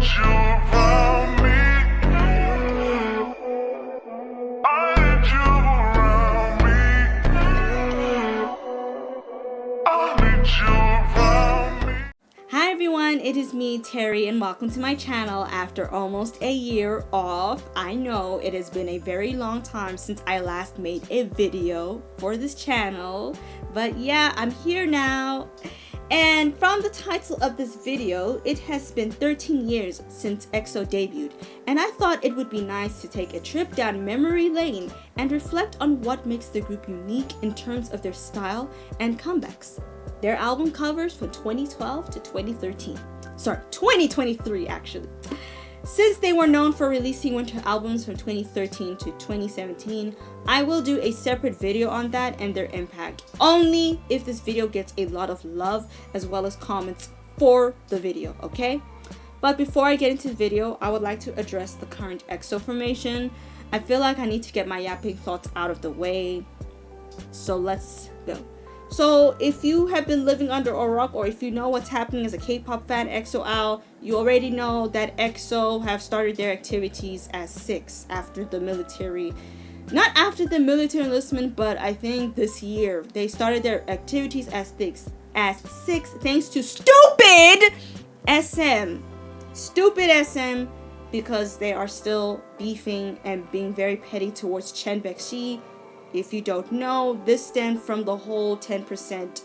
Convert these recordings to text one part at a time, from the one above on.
you around me. I need you around me. I need you around me. Hi everyone, it is me, Terry, and welcome to my channel after almost a year off. I know it has been a very long time since I last made a video for this channel, but yeah, I'm here now. And from the title of this video, it has been 13 years since EXO debuted, and I thought it would be nice to take a trip down memory lane and reflect on what makes the group unique in terms of their style and comebacks. Their album covers from 2012 to 2013. Sorry, 2023 actually. Since they were known for releasing winter albums from 2013 to 2017, I will do a separate video on that and their impact, only if this video gets a lot of love as well as comments for the video, okay? But before I get into the video, I would like to address the current EXO formation. I feel like I need to get my yapping thoughts out of the way, so let's go. So if you have been living under a rock, or if you know what's happening as a K-pop fan, EXO out, you already know that EXO have started their activities as 6 after the military. Not after the military enlistment, but I think this year they started their activities as 6 thanks to stupid SM. Stupid SM, because they are still beefing and being very petty towards Chen Baekshi. If you don't know, this stems from the whole 10%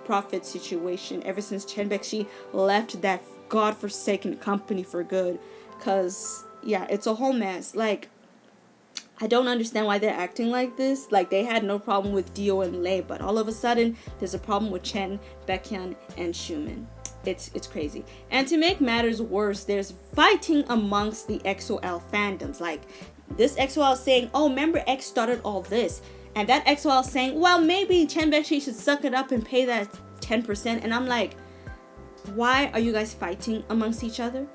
profit situation ever since Chen Baekshi left that godforsaken company for good. Cause yeah, it's a whole mess. Like, I don't understand why they're acting like this. Like, they had no problem with Dio and Lay, but all of a sudden there's a problem with Chen, Baekhyun, and Xiumin. It's crazy. And to make matters worse, there's fighting amongst the EXO-L fandoms. Like, this EXO-L saying, oh, remember X started all this. And that EXO-L saying, well, maybe Chen Baekshi should suck it up and pay that 10%. And I'm like, why are you guys fighting amongst each other?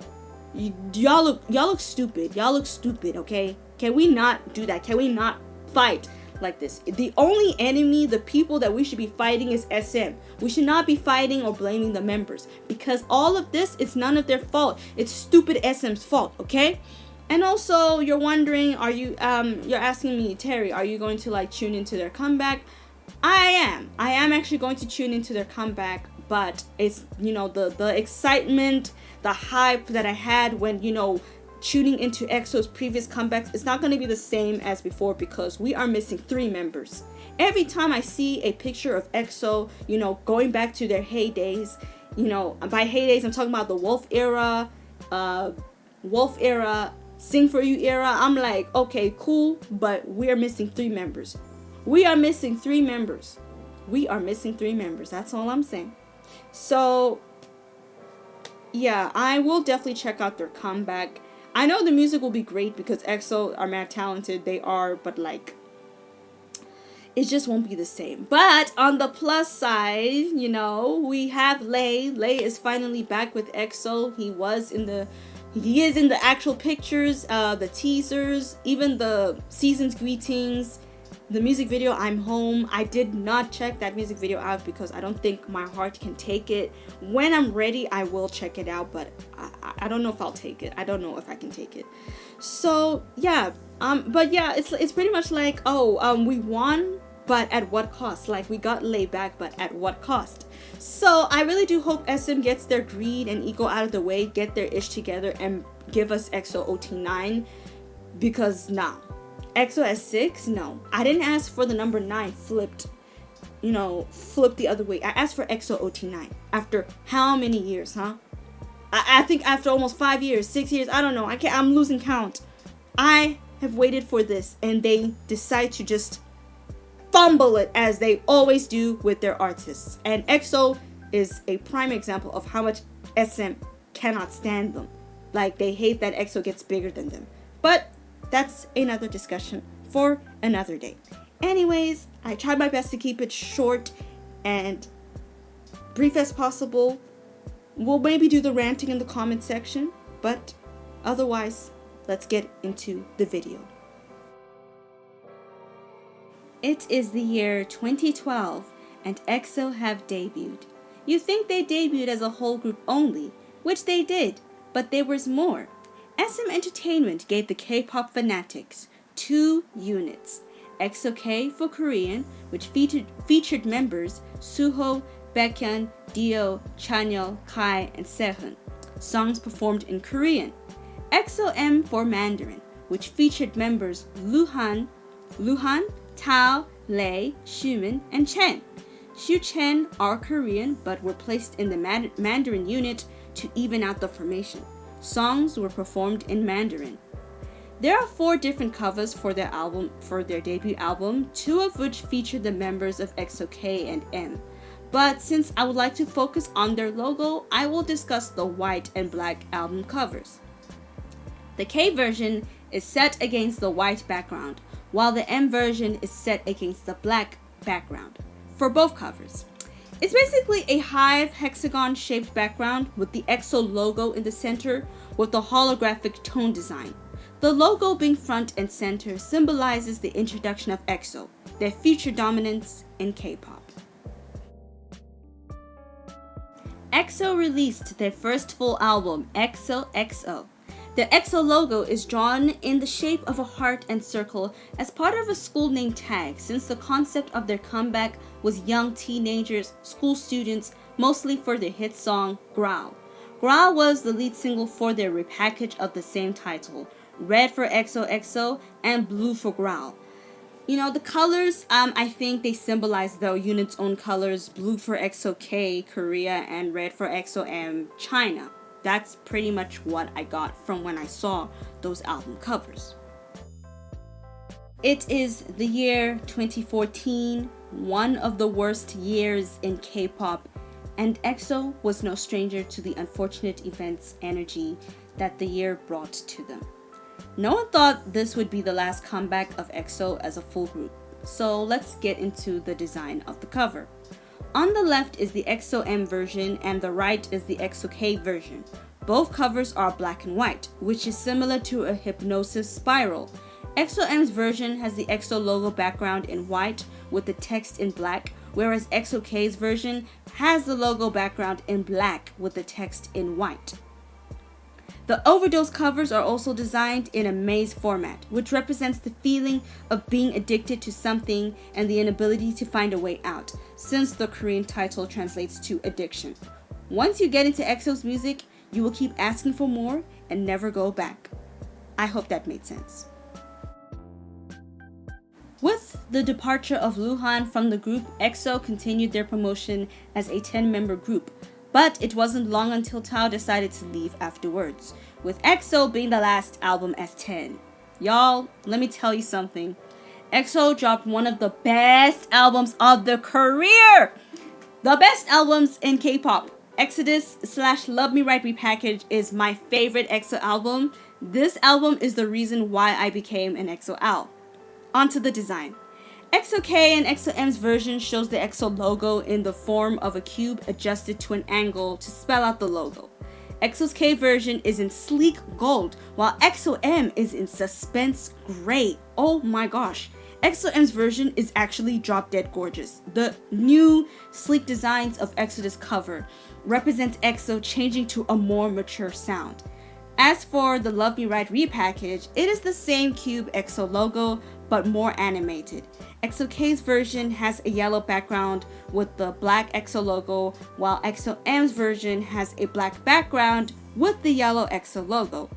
Y'all look stupid. Y'all look stupid, okay? Can we not do that? Can we not fight like this? The only enemy, the people that we should be fighting, is SM. We should not be fighting or blaming the members, because all of this is none of their fault. It's stupid SM's fault, okay? And also, you're wondering, are you you're asking me, Terry, are you going to like tune into their comeback? I am actually going to tune into their comeback, but it's, you know, the excitement, the hype that I had when, you know, tuning into EXO's previous comebacks, it's not going to be the same as before, because we are missing 3 members. Every time I see a picture of EXO, you know, going back to their heydays, you know, by heydays I'm talking about the Wolf era, Sing For You era, I'm like, okay, cool, but we are missing 3 members. We are missing 3 members. We are missing 3 members. That's all I'm saying. So, yeah, I will definitely check out their comeback. I know the music will be great because EXO are mad talented. They are, but like, it just won't be the same. But on the plus side, you know, we have Lay. Lay is finally back with EXO. He is in the actual pictures, the teasers, even the season's greetings, the music video, I'm Home. I did not check that music video out because I don't think my heart can take it. When I'm ready, I will check it out, but I don't know if I'll take it. I don't know if I can take it. So yeah, but yeah, it's pretty much like, we won, but at what cost? Like, we got laid back, but at what cost? So I really do hope SM gets their greed and ego out of the way, get their ish together, and give us EXO OT9. Because nah, EXO as 6, no. I didn't ask for the number 9 flipped the other way. I asked for EXO OT9 after how many years, huh? I think after almost 5 years, 6 years, I don't know. I'm losing count. I have waited for this, and they decide to just fumble it, as they always do with their artists. And EXO is a prime example of how much SM cannot stand them. Like, they hate that EXO gets bigger than them. But that's another discussion for another day. Anyways, I tried my best to keep it short and brief as possible. We'll maybe do the ranting in the comment section, but otherwise, let's get into the video. It is the year 2012 and EXO have debuted. You think they debuted as a whole group only, which they did, But there was more. SM Entertainment gave the K-pop fanatics 2 units. EXO-K for Korean, which featured members Suho, Baekhyun, Dio, Chanyeol, Kai, and Sehun. Songs performed in Korean. EXO-M for Mandarin, which featured members Luhan, Tao, Lei, Xiumin, and Chen. Xiu Chen are Korean but were placed in the Mandarin unit to even out the formation. Songs were performed in Mandarin. There are 4 different covers for their debut album, 2 of which feature the members of EXO-K and M. But since I would like to focus on their logo, I will discuss the white and black album covers. The K version is set against the white background, while the M version is set against the black background for both covers. It's basically a hive hexagon-shaped background with the EXO logo in the center with a holographic tone design. The logo being front and center symbolizes the introduction of EXO, their future dominance in K-pop. EXO released their first full album, EXO. The EXO logo is drawn in the shape of a heart and circle as part of a school name tag, since the concept of their comeback was young teenagers, school students, mostly for their hit song, Growl. Growl was the lead single for their repackage of the same title, red for EXO and blue for Growl. You know, the colors, I think they symbolize the unit's own colors, blue for EXO-K, Korea, and red for EXO-M, China. That's pretty much what I got from when I saw those album covers. It is the year 2014, one of the worst years in K-pop, and EXO was no stranger to the unfortunate events energy that the year brought to them. No one thought this would be the last comeback of EXO as a full group, so let's get into the design of the cover. On the left is the EXO-M version and the right is the EXO-K version. Both covers are black and white, which is similar to a hypnosis spiral. EXO-M's version has the EXO logo background in white with the text in black, whereas EXO-K's version has the logo background in black with the text in white. The overdose covers are also designed in a maze format, which represents the feeling of being addicted to something and the inability to find a way out, since the Korean title translates to addiction. Once you get into EXO's music, you will keep asking for more and never go back. I hope that made sense. With the departure of Luhan from the group, EXO continued their promotion as a 10-member group. But it wasn't long until Tao decided to leave afterwards, with EXO being the last album as 10. Y'all, let me tell you something. EXO dropped one of the best albums of their career! The best albums in K-pop. Exodus/Love Me Right Repackaged is my favorite EXO album. This album is the reason why I became an EXO Al. Onto the design. EXO-K and EXO-M's version shows the EXO logo in the form of a cube adjusted to an angle to spell out the logo. EXO's K version is in sleek gold, while EXO-M is in suspense gray. Oh my gosh. EXO-M's version is actually drop dead gorgeous. The new sleek designs of Exodus cover represents EXO changing to a more mature sound. As for the Love Me Right repackage, it is the same cube EXO logo, but more animated. EXO-K's version has a yellow background with the black EXO logo, while EXO-M's version has a black background with the yellow EXO logo.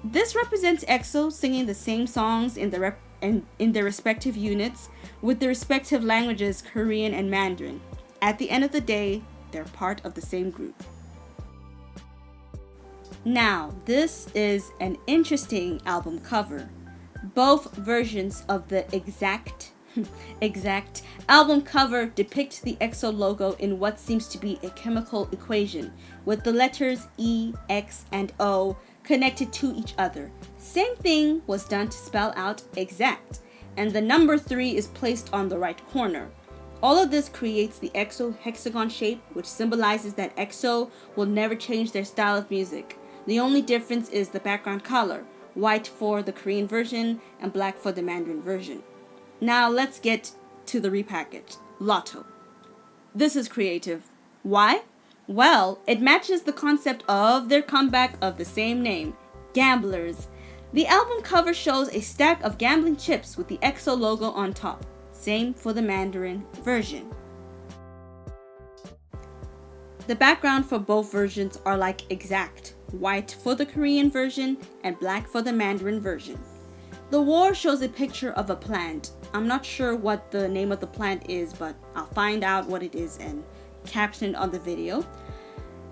This represents EXO singing the same songs in their respective units with the respective languages Korean and Mandarin. At the end of the day, they're part of the same group. Now, this is an interesting album cover. Both versions of the exact album cover depict the EXO logo in what seems to be a chemical equation, with the letters E, X, and O connected to each other. Same thing was done to spell out exact, and the number 3 is placed on the right corner. All of this creates the EXO hexagon shape, which symbolizes that EXO will never change their style of music. The only difference is the background color, white for the Korean version and black for the Mandarin version. Now let's get to the repackage, Lotto. This is creative. Why? Well, it matches the concept of their comeback of the same name, Gamblers. The album cover shows a stack of gambling chips with the EXO logo on top. Same for the Mandarin version. The background for both versions are like exact, white for the Korean version and black for the Mandarin version. The war shows a picture of a plant. I'm not sure what the name of the plant is, but I'll find out what it is and caption it on the video.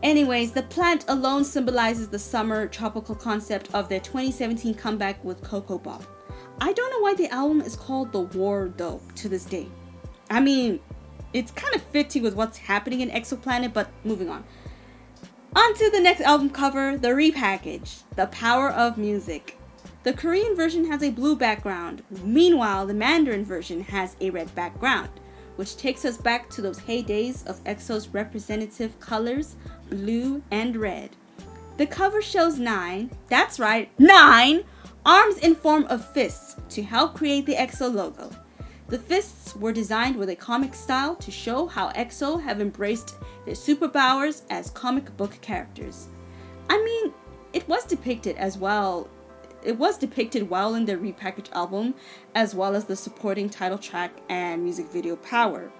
Anyways, the plant alone symbolizes the summer tropical concept of their 2017 comeback with Coco Pop. I don't know why the album is called The War though, to this day. I mean, it's kind of fitting with what's happening in Exoplanet, but moving on. On to the next album cover, the repackage, The Power of Music. The Korean version has a blue background, meanwhile the Mandarin version has a red background, which takes us back to those heydays of EXO's representative colors, blue and red. The cover shows 9, that's right, 9 arms in form of fists to help create the EXO logo. The fists were designed with a comic style to show how EXO have embraced their superpowers as comic book characters. I mean, it was depicted well in their repackaged album, as well as the supporting title track and music video Power.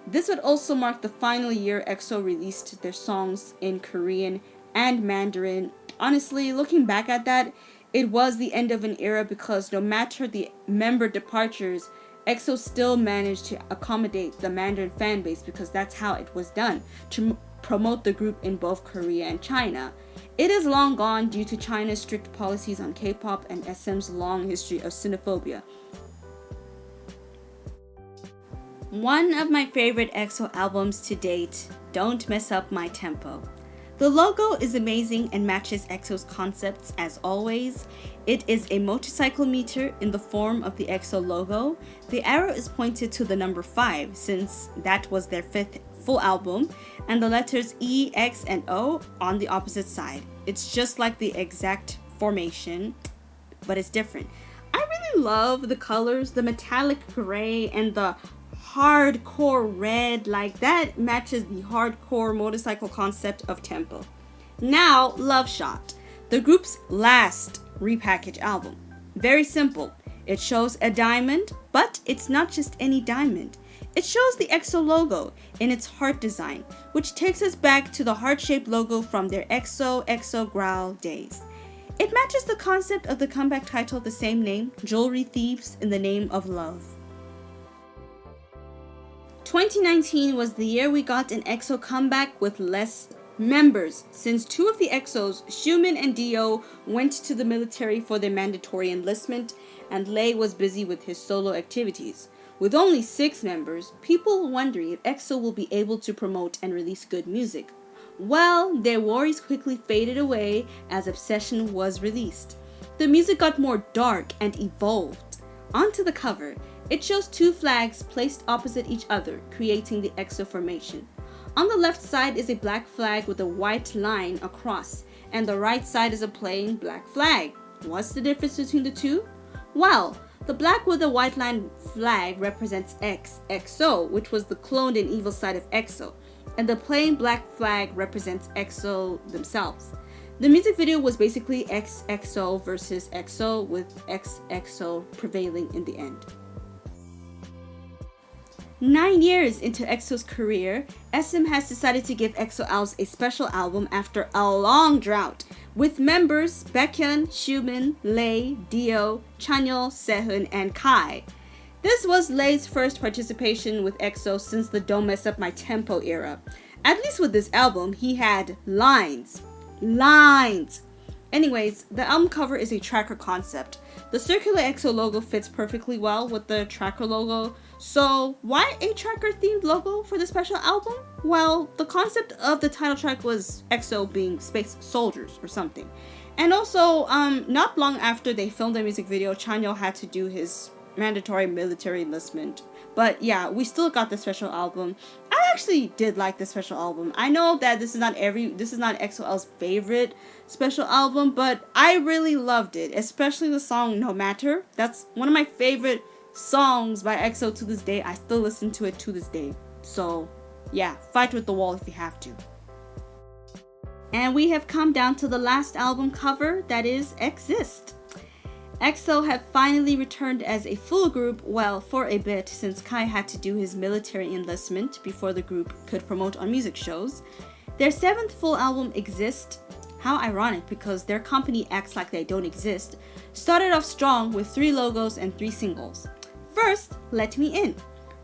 This would also mark the final year EXO released their songs in Korean and Mandarin. Honestly, looking back at that, it was the end of an era because no matter the member departures, EXO still managed to accommodate the Mandarin fan base because that's how it was done, to promote the group in both Korea and China. It is long gone due to China's strict policies on K-pop and SM's long history of xenophobia. One of my favorite EXO albums to date, Don't Mess Up My Tempo. The logo is amazing and matches EXO's concepts as always. It is a motorcycle meter in the form of the EXO logo. The arrow is pointed to the number 5 since that was their 5th full album, and the letters E, X, and O on the opposite side. It's just like the exact formation, but it's different. I really love the colors, the metallic gray and the hardcore red, like that matches the hardcore motorcycle concept of Tempo. Now, Love Shot, the group's last repackaged album. Very simple. It shows a diamond, but it's not just any diamond. It shows the EXO logo in its heart design, which takes us back to the heart-shaped logo from their EXO Growl days. It matches the concept of the comeback title of the same name, Jewelry Thieves in the Name of Love. 2019 was the year we got an EXO comeback with less members, since 2 of the EXOs, Xiumin and Dio, went to the military for their mandatory enlistment, and Lay was busy with his solo activities. With only 6 members, people were wondering if EXO will be able to promote and release good music. Well, their worries quickly faded away as Obsession was released. The music got more dark and evolved. Onto the cover, it shows 2 flags placed opposite each other, creating the EXO formation. On the left side is a black flag with a white line across, and the right side is a plain black flag. What's the difference between the two? Well, the black with the white line flag represents EXO, which was the cloned and evil side of EXO, and the plain black flag represents EXO themselves. The music video was basically EXO versus EXO, with EXO prevailing in the end. 9 years into EXO's career, SM has decided to give EXO-Ls a special album after a long drought, with members Baekhyun, Xiumin, Lay, Dio, Chanyeol, Sehun, and Kai. This was Lay's first participation with EXO since the Don't Mess Up My Tempo era. At least with this album, he had lines. Anyways, the album cover is a tracker concept. The circular EXO logo fits perfectly well with the tracker logo. So why a tracker themed logo for the special album? Well, the concept of the title track was EXO being space soldiers or something. And also, not long after they filmed the music video, Chanyeol had to do his mandatory military enlistment. But yeah, we still got the special album. I actually did like the special album. I know that this is not EXO-L's favorite special album, but I really loved it, especially the song No Matter. That's one of my favorite songs by EXO to this day. I still listen to it to this day. So yeah, fight with the wall if you have to. And we have come down to the last album cover, that is Exist. EXO have finally returned as a full group, well, for a bit, since Kai had to do his military enlistment before the group could promote on music shows. Their 7th full album, Exist, how ironic because their company acts like they don't exist, started off strong with 3 logos and 3 singles. First, Let Me In.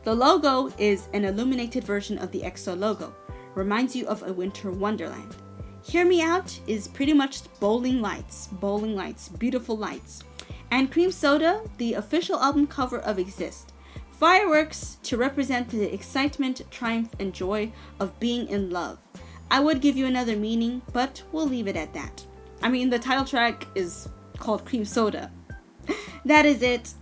The logo is an illuminated version of the EXO logo, reminds you of a winter wonderland. Hear Me Out is pretty much bowling lights, beautiful lights. And Cream Soda, the official album cover of Exist. Fireworks to represent the excitement, triumph, and joy of being in love. I would give you another meaning, but we'll leave it at that. I mean, the title track is called Cream Soda. That is it.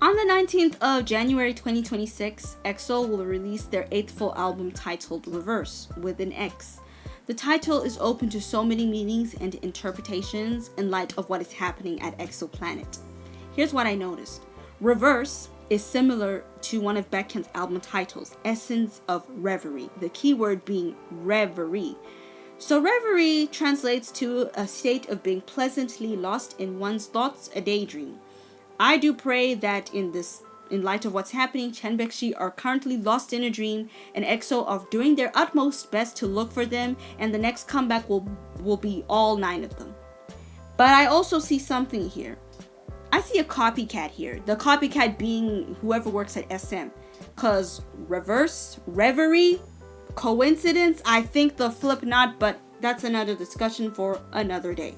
On the 19th of January 2026, EXO will release their 8th full album titled Reverse, with an X. The title is open to so many meanings and interpretations in light of what is happening at EXO Planet. Here's what I noticed. Reverse is similar to one of Baekhyun's album titles, Essence of Reverie, the key word being reverie. So reverie translates to a state of being pleasantly lost in one's thoughts, a daydream. I do pray that in light of what's happening, Chanbaekshi are currently lost in a dream, and EXO are doing their utmost best to look for them, and the next comeback will be all 9 of them. But I also see something here. I see a copycat here. The copycat being whoever works at SM. Cause reverse, reverie, coincidence, I think the flip not, but that's another discussion for another day.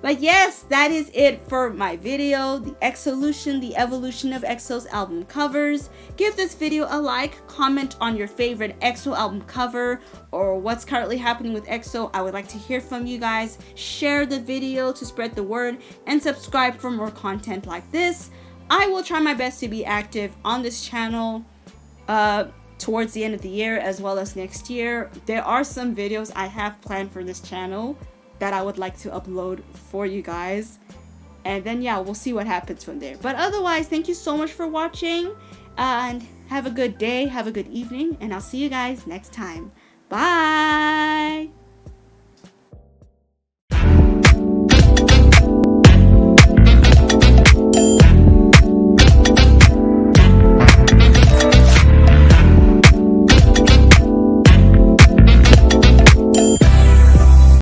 But yes, that is it for my video, the EXOlution, the evolution of EXO's album covers. Give this video a like, comment on your favorite EXO album cover, or what's currently happening with EXO. I would like to hear from you guys. Share the video to spread the word, and subscribe for more content like this. I will try my best to be active on this channel towards the end of the year as well as next year. There are some videos I have planned for this channel that I would like to upload for you guys, and then yeah, we'll see what happens from there. But otherwise, thank you so much for watching, and have a good day, have a good evening, and I'll see you guys next time. Bye.